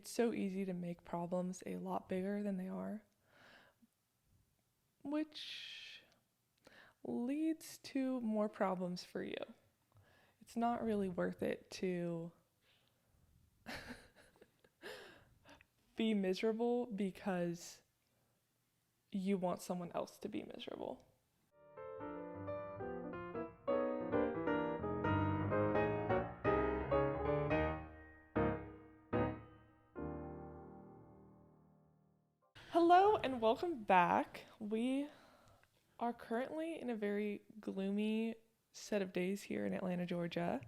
it's so easy to make problems a lot bigger than they are, which leads to more problems for you. It's not really worth it to be miserable because you want someone else to be miserable. Hello and welcome back. We are currently in a very gloomy set of days here in Atlanta, Georgia,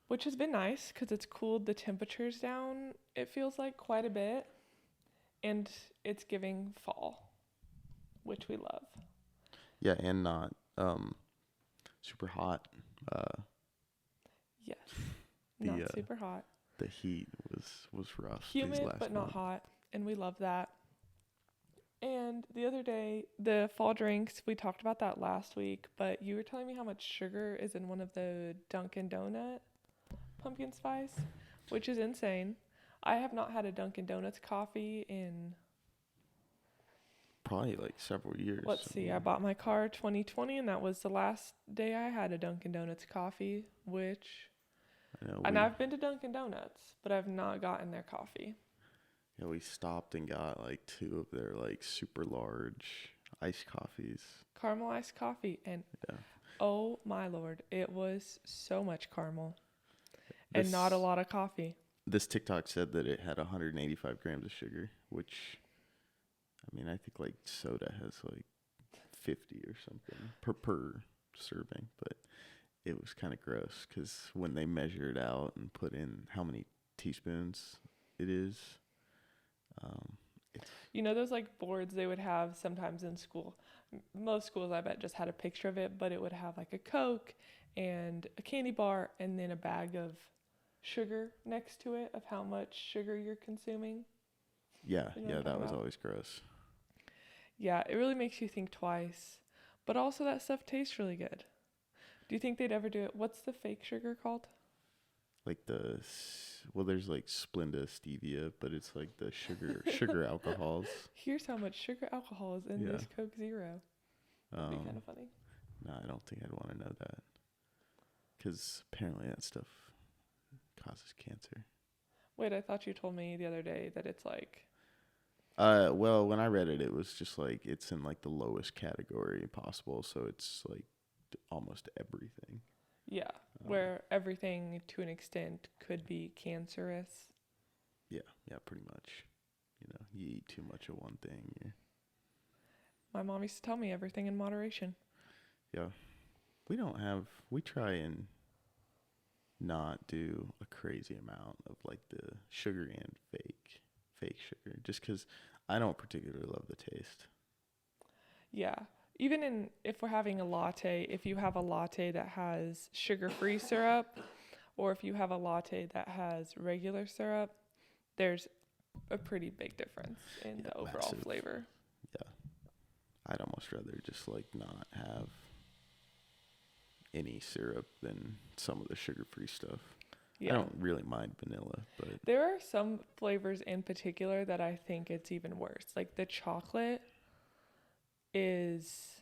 which has been nice because it's cooled the temperatures down, it feels like, quite a bit, and it's giving fall, which we love. Yeah, and not super hot. Uh, Yes, the not super hot. the heat was rough these Humid, last but not month. hot, and we love that. And the other day, the fall drinks, we talked about that last week, but you were telling me how much sugar is in one of the Dunkin' Donut pumpkin spice, which is insane. I have not had a Dunkin' Donuts coffee in, Probably like several years. let's see, I bought my car 2020, and that was the last day I had a Dunkin' Donuts coffee, which, I know and I've been to Dunkin' Donuts, but I've not gotten their coffee. we stopped and got like two of their like super large iced coffees. Caramel iced coffee, and Yeah. oh my lord, it was so much caramel and not a This lot of coffee. this TikTok said that it had 185 grams of sugar, which I mean I think like soda has like 50 or something per serving, but it was kind of gross because when they measure it out and put in how many teaspoons it is, um, it's You know those like boards they would have sometimes in school? Most schools I bet just had a picture of it, but it would have like a Coke and a candy bar and then a bag of sugar next to it of how much sugar you're consuming. yeah, You know what yeah, I'm that talking was about? always gross. Yeah, it really makes you think twice. But also that stuff tastes really good. Do you think they'd ever do it? What's the fake sugar called? Like well, there's like Splenda stevia, but it's like the sugar alcohols. Here's how much sugar alcohol is in Yeah. this Coke Zero. That'd be kind Um, of funny. no, I don't think I'd want to know that because apparently that stuff causes cancer. Wait, I thought you told me the other day that it's like, Well, when I read it, it was just like it's in like the lowest category possible, so it's like almost everything. yeah, Um, where everything to an extent could be cancerous. yeah, yeah, pretty much. You eat too much of one thing. My mom used to tell me everything in moderation. Yeah, we try and not do a crazy amount of like the sugar and fake sugar, just because I don't particularly love the taste. Yeah. Even in if we're having a latte, if you have a latte that has sugar-free syrup or if you have a latte that has regular syrup, there's a pretty big difference in Yeah, the overall massive. flavor. Yeah, I'd almost rather just like not have any syrup than some of the sugar-free stuff. I Yeah. don't really mind vanilla, but There are some flavors in particular that I think it's even worse. Like the chocolate is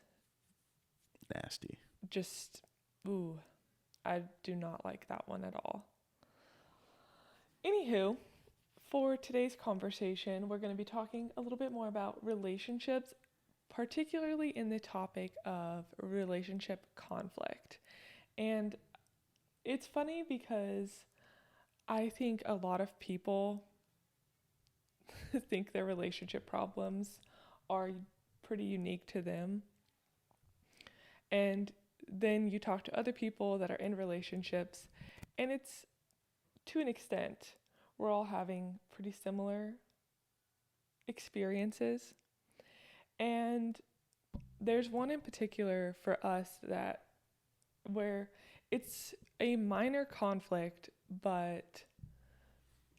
nasty. just, ooh, I do not like that one at all. Anywho, for today's conversation, we're going to be talking a little bit more about relationships, particularly in the topic of relationship conflict. And it's funny because I think a lot of people think their relationship problems are pretty unique to them. And then you talk to other people that are in relationships, and it's to an extent, we're all having pretty similar experiences. And there's one in particular for us that where it's a minor conflict, but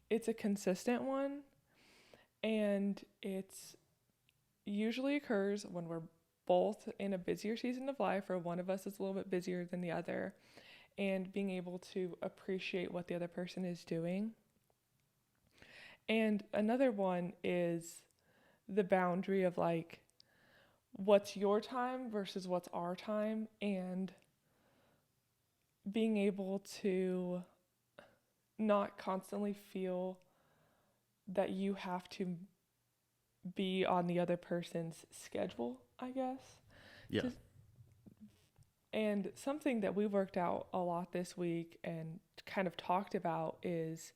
it's a consistent one, and it's usually occurs when we're both in a busier season of life or one of us is a little bit busier than the other, and being able to appreciate what the other person is doing. And another one is the boundary of like what's your time versus what's our time, and being able to not constantly feel that you have to be on the other person's schedule, I guess. Yeah. To, and something that we worked out a lot this week and kind of talked about is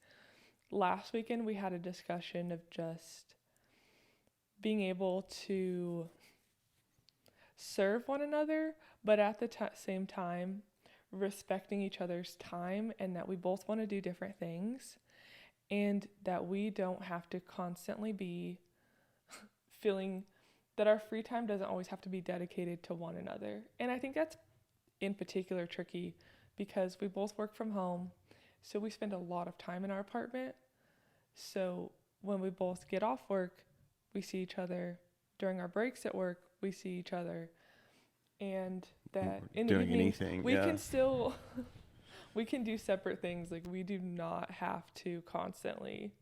last weekend we had a discussion of just being able to serve one another, but at the same time, respecting each other's time, and that we both want to do different things, and that we don't have to constantly be feeling that our free time doesn't always have to be dedicated to one another. And I think that's in particular tricky because we both work from home, so we spend a lot of time in our apartment. So when we both get off work, we see each other. During our breaks at work, we see each other. And that in the Doing evenings, anything. we Yeah. can still, we can do separate things. Like we do not have to constantly.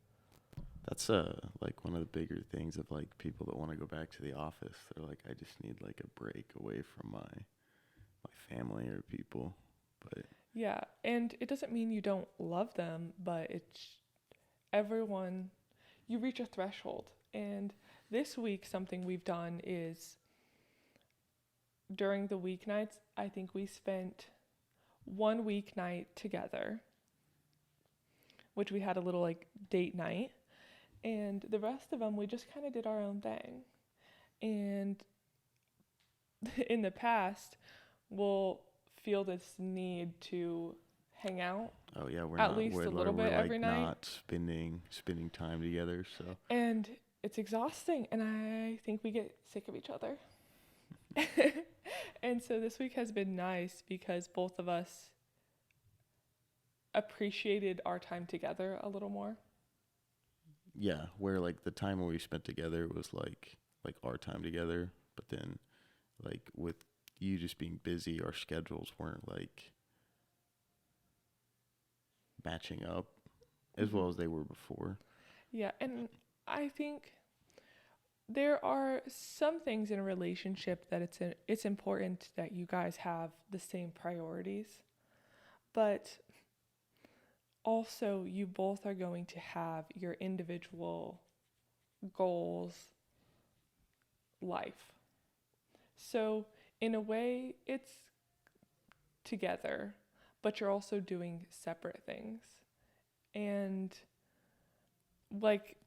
That's like one of the bigger things of like people that want to go back to the office. They're like, I just need like a break away from my family or people. But Yeah. And it doesn't mean you don't love them, but it's everyone, you reach a threshold. And this week, something we've done is during the weeknights, I think we spent one weeknight together, which we had a little like date night. And the rest of them, we just kind of did our own thing. And in the past, we'll feel this need to hang out oh yeah, at least a little we're bit every like night. not spending time together. So And it's exhausting. And I think we get sick of each other. And so this week has been nice because both of us appreciated our time together a little more. yeah, where like the time we spent together was like our time together, but then like with you just being busy, our schedules weren't like matching up as well as they were before. Yeah, and I think there are some things in a relationship that it's important that you guys have the same priorities, but also you both are going to have your individual goals, life. So in a way, it's together, but you're also doing separate things. And like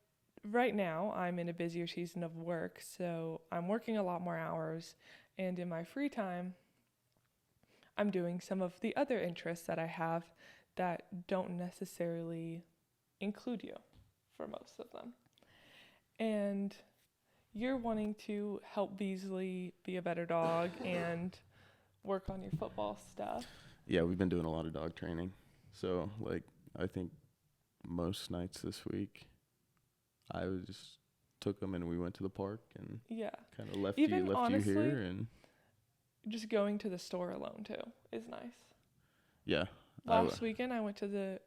right now, I'm in a busier season of work, so I'm working a lot more hours. And in my free time, I'm doing some of the other interests that I have that don't necessarily include you for most of them. And you're wanting to help Beasley be a better dog and work on your football stuff. Yeah, we've been doing a lot of dog training. So like I think most nights this week I was just took them and we went to the park and Yeah. kind of left Even you honestly, here and just going to the store alone too is nice. yeah. Last weekend I went to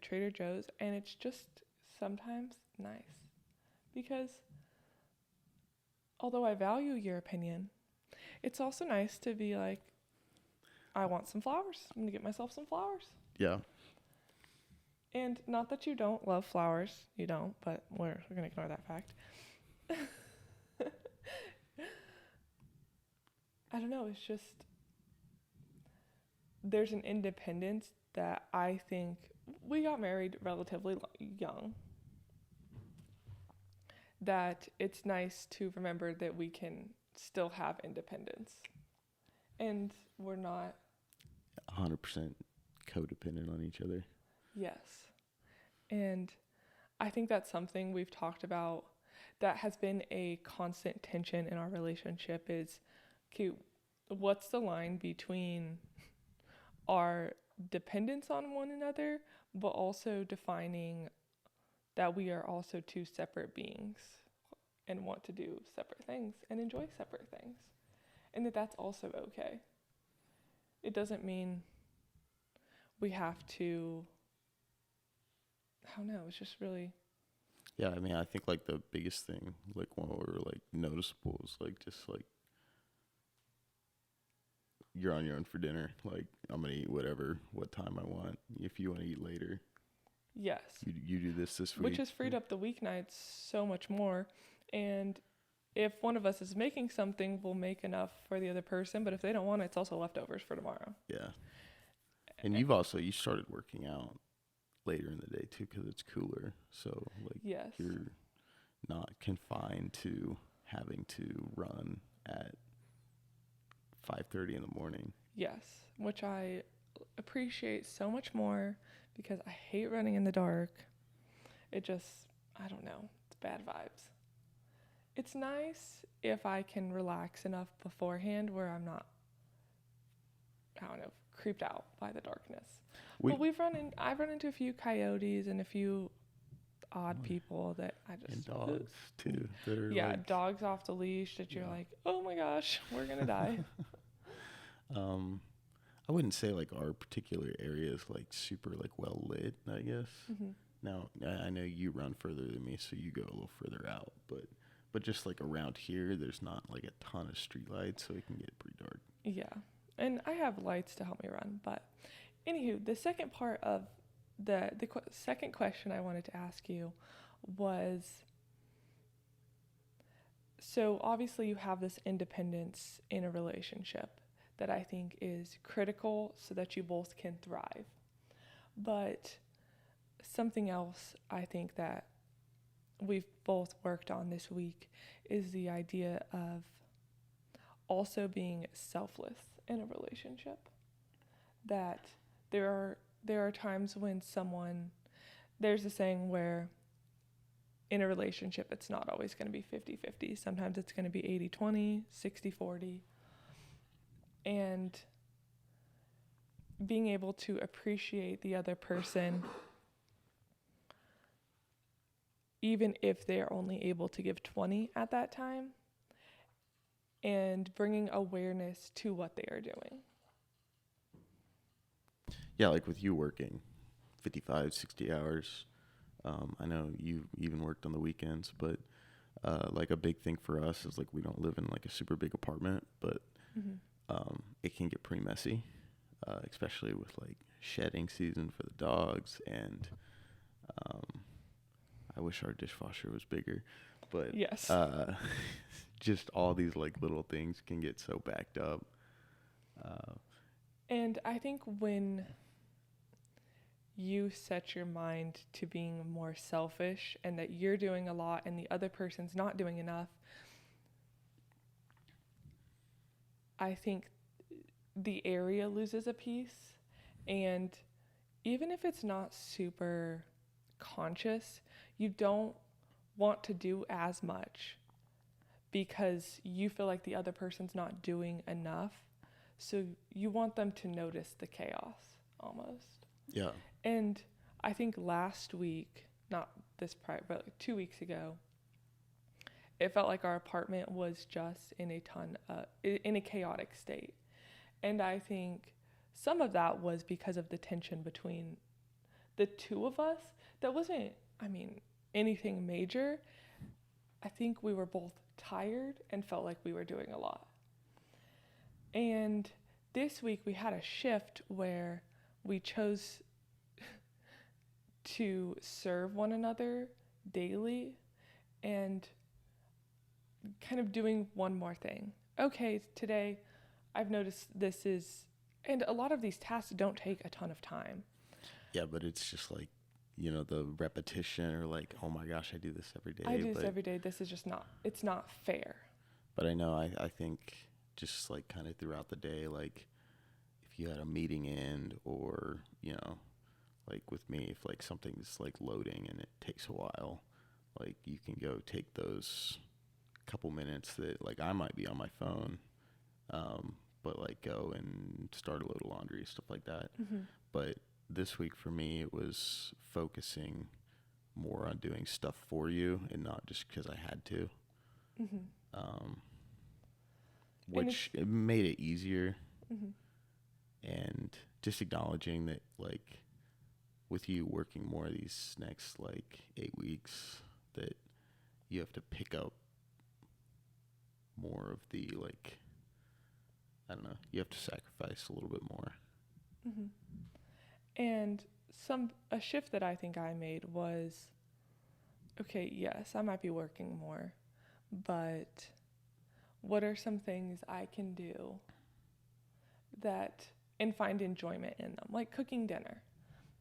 Trader Joe's, and it's just sometimes nice because although I value your opinion, it's also nice to be like, I want some flowers. I'm gonna get myself some flowers. Yeah. And not that you don't love flowers, you don't, but we're gonna ignore that fact. I don't know, it's just there's an independence that I think we got married relatively young. That it's nice to remember that we can still have independence. And we're not 100% codependent on each other. yes. And I think that's something we've talked about that has been a constant tension in our relationship is, okay, what's the line between our dependence on one another, but also defining that we are also two separate beings and want to do separate things and enjoy separate things. And that that's also okay. It doesn't mean we have to, I don't know, it's just really. Yeah, I mean, I think like the biggest thing, like one or like noticeable is like just like you're on your own for dinner. Like I'm gonna eat whatever, what time I want. If you want to eat later, Yes. you do this Which week. has freed up the weeknights so much more. And if one of us is making something, we'll make enough for the other person. But if they don't want it, it's also leftovers for tomorrow. Yeah, and Eh, you started working out later in the day too because it's cooler. So like Yes. you're not confined to having to run at 5:30 in the morning. Yes. Which I appreciate so much more because I hate running in the dark. It just, I don't know, it's bad vibes. It's nice if I can relax enough beforehand where I'm not, I don't know, creeped out by the darkness. We But I've run into a few coyotes and a few odd people that I and just, dogs too that are yeah, like dogs off the leash that you're yeah. like, oh my gosh, we're gonna die. Um, I wouldn't say like our particular area is like super like well lit. I guess. Hmm. Now I know you run further than me, so you go a little further out, but just like around here, there's not like a ton of street lights, so it can get pretty dark. Yeah, and I have lights to help me run. But anywho, the second part of the second question I wanted to ask you was, so obviously you have this independence in a relationship that I think is critical so that you both can thrive. But something else I think that we've both worked on this week is the idea of also being selfless in a relationship. That there are times when there's a saying where in a relationship it's not always going to be 50-50. Sometimes it's going to be 80-20, 60-40. And being able to appreciate the other person even if they're only able to give 20 at that time, and bringing awareness to what they are doing. Yeah, like with you working 55, 60 hours. I know you even worked on the weekends, but like a big thing for us is like we don't live in like a super big apartment, but Mm-hmm. it can get pretty messy, especially with like shedding season for the dogs. And um, I wish our dishwasher was bigger, but Yes. just all these like little things can get so backed up. Uh, And I think when you set your mind to being more selfish and that you're doing a lot and the other person's not doing enough, I think the area loses a piece. And even if it's not super conscious, you don't want to do as much because you feel like the other person's not doing enough. So you want them to notice the chaos almost. yeah, And I think last week, not this prior, but like 2 weeks ago, it felt like our apartment was just in a chaotic state. And I think some of that was because of the tension between the two of us. That wasn't, I mean, anything major. I think we were both tired and felt like we were doing a lot. And this week we had a shift where we chose to serve one another daily and kind of doing one more thing. Okay, today I've noticed and a lot of these tasks don't take a ton of time. yeah, but it's just like the repetition or like, oh my gosh, I do this every day. I do this every day. This is just it's not fair. But I know I think just like kind of throughout the day, like if you had a meeting end or like with me, if like something's like loading and it takes a while, like you can go take those couple minutes that like I might be on my phone, but like go and start a load of laundry, stuff like that. Mm-hmm. But this week for me, it was focusing more on doing stuff for you and not just because I had to. Mm-hmm. Um, which it made it easier. Mm-hmm. And just acknowledging that like with you working more of these next like 8 weeks that you have to pick up more of the, like, I don't know, you have to sacrifice a little bit more. Hmm. And a shift that I think I made was, okay, yes, I might be working more, but what are some things I can do that and find enjoyment in them? Like cooking dinner.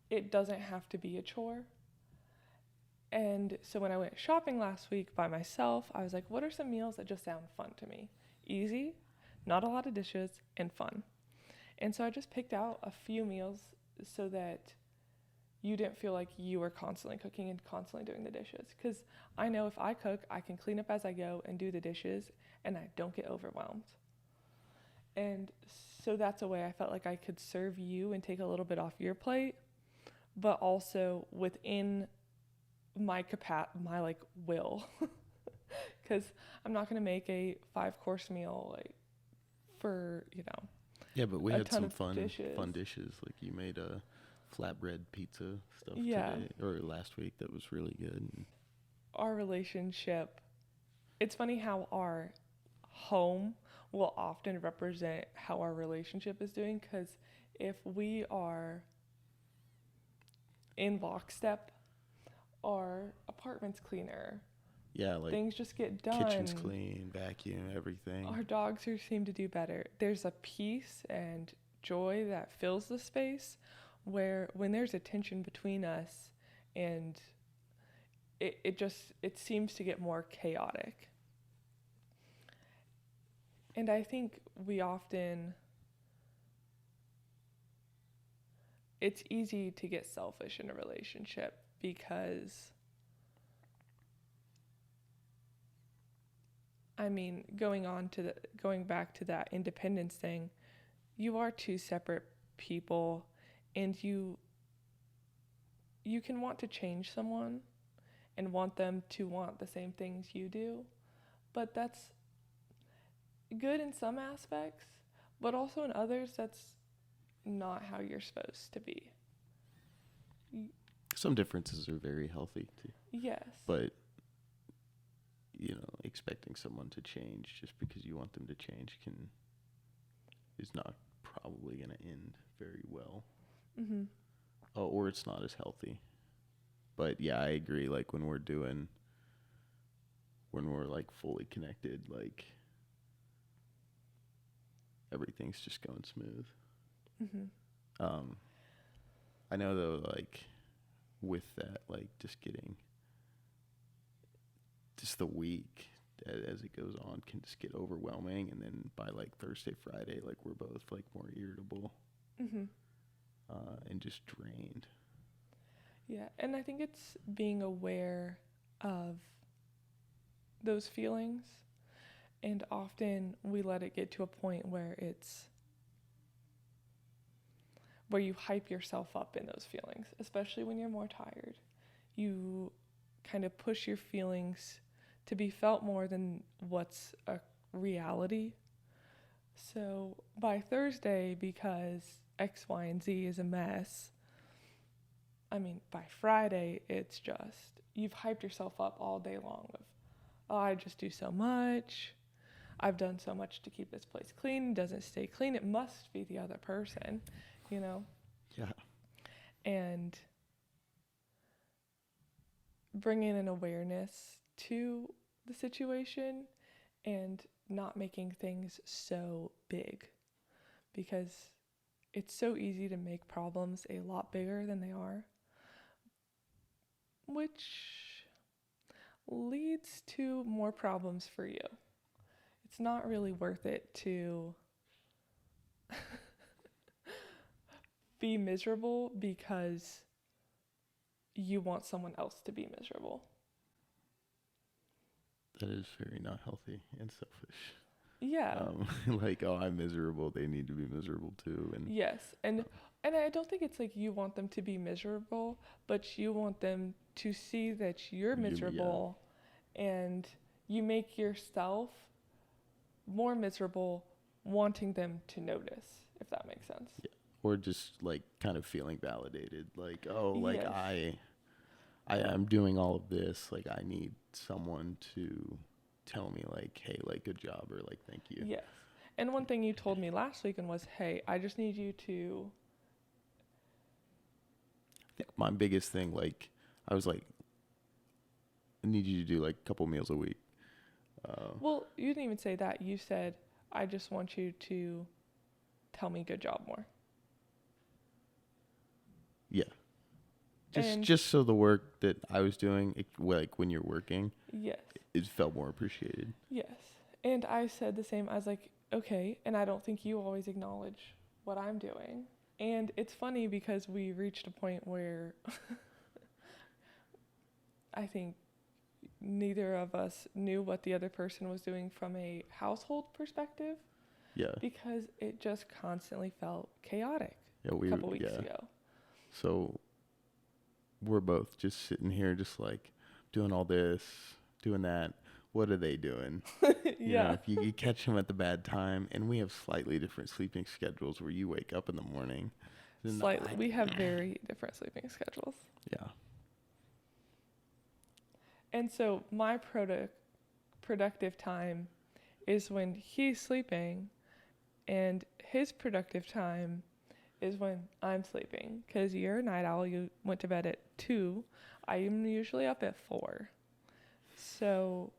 It doesn't have to be a chore. And so when I went shopping last week by myself, I was like, what are some meals that just sound fun to me? Easy, not a lot of dishes, and fun. And so I just picked out a few meals so that you didn't feel like you were constantly cooking and constantly doing the dishes. Because I know if I cook, I can clean up as I go and do the dishes, and I don't get overwhelmed. And so that's a way I felt like I could serve you and take a little bit off your plate, but also within my like will, because I'm not gonna make a 5-course meal like for Yeah, but we a had ton some of fun dishes. dishes. Like you made a flatbread pizza stuff Yeah, today or last week that was really good. our relationship. It's funny how our home will often represent how our relationship is doing. Because if we are in lockstep, our apartment's cleaner. Yeah, like Things just get kitchen's done. clean, vacuum, everything. Our dogs seem to do better. There's a peace and joy that fills the space where when there's a tension between us and it seems to get more chaotic. And I think it's easy to get selfish in a relationship because I mean, going back to that independence thing, you are two separate people and you can want to change someone and want them to want the same things you do, but that's good in some aspects, but also in others that's not how you're supposed to be. Some differences are very healthy too. Yes. But expecting someone to change just because you want them to change is not probably going to end very well. Mhm. Or it's not as healthy. But yeah, I agree. Like when we're like fully connected, like everything's just going smooth. Mhm. I know though, like with that, like just the week as it goes on can just get overwhelming, and then by like Thursday, Friday, like we're both like more irritable Mhm. and just drained. Yeah, and I think it's being aware of those feelings, and often we let it get to a point where you hype yourself up in those feelings, especially when you're more tired. You kind of push your feelings to be felt more than what's a reality. So by Thursday, because X, Y, and Z is a mess, I mean, by Friday, it's just, you've hyped yourself up all day long of, oh, I just do so much. I've done so much to keep this place clean. It doesn't stay clean. It must be the other person, you know? Yeah. And bringing an awareness to the situation and not making things so big, because it's so easy to make problems a lot bigger than they are, which leads to more problems for you. It's not really worth it to be miserable because you want someone else to be miserable. That is very not healthy and selfish. Yeah. Like, oh, I'm miserable. They need to be miserable too. And Yes. And I don't think it's like you want them to be miserable, but you want them to see that you're miserable and you make yourself more miserable wanting them to notice, if that makes sense. yeah, or just like kind of feeling validated. Like, oh, like Yes. I'm doing all of this. Like, I need someone to tell me, like, hey, like, good job, or like, thank you. Yes. And one thing you told me last weekend was, hey, I just need you to. I think my biggest thing, like, I was like, I need you to do like a couple meals a week. Well, you didn't even say that. You said, I just want you to tell me good job more. Yeah. And Just so the work that I was doing, like when you're working, yes. it felt more appreciated. Yes. And I said the same. I was like, okay. And I don't think you always acknowledge what I'm doing. And it's funny because we reached a point where I think neither of us knew what the other person was doing from a household perspective Yeah. because it just constantly felt chaotic Yeah. a couple weeks ago. So we're both just sitting here, just like doing all this, doing that. What are they doing? You know, Yeah. if you catch them at the bad time, and we have slightly different sleeping schedules where you wake up in the morning. then Slightly. We have very different sleeping schedules. Yeah. And so my productive time is when he's sleeping, and his productive time is when I'm sleeping. Because you're a night owl, you went to bed at 2. I am usually up at 4. So,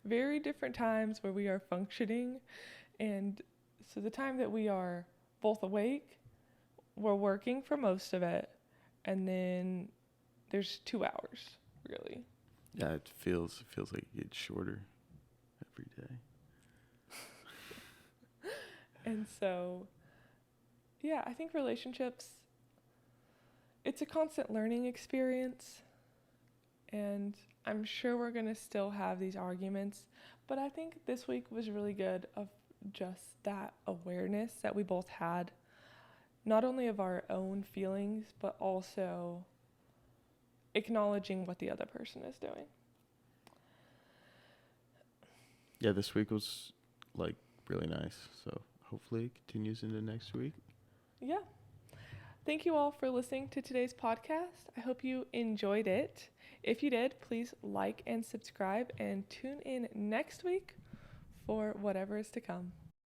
very different times where we are functioning. And so, the time that we are both awake, we're working for most of it. And then there's 2 hours, really. Yeah, it feels like it gets shorter every day. And so, yeah, I think relationships, it's a constant learning experience. And I'm sure we're going to still have these arguments. But I think this week was really good of just that awareness that we both had, not only of our own feelings, but also acknowledging what the other person is doing. Yeah, this week was like really nice. So hopefully it continues into next week. Yeah. Thank you all for listening to today's podcast. I hope you enjoyed it. If you did, please like and subscribe and tune in next week for whatever is to come.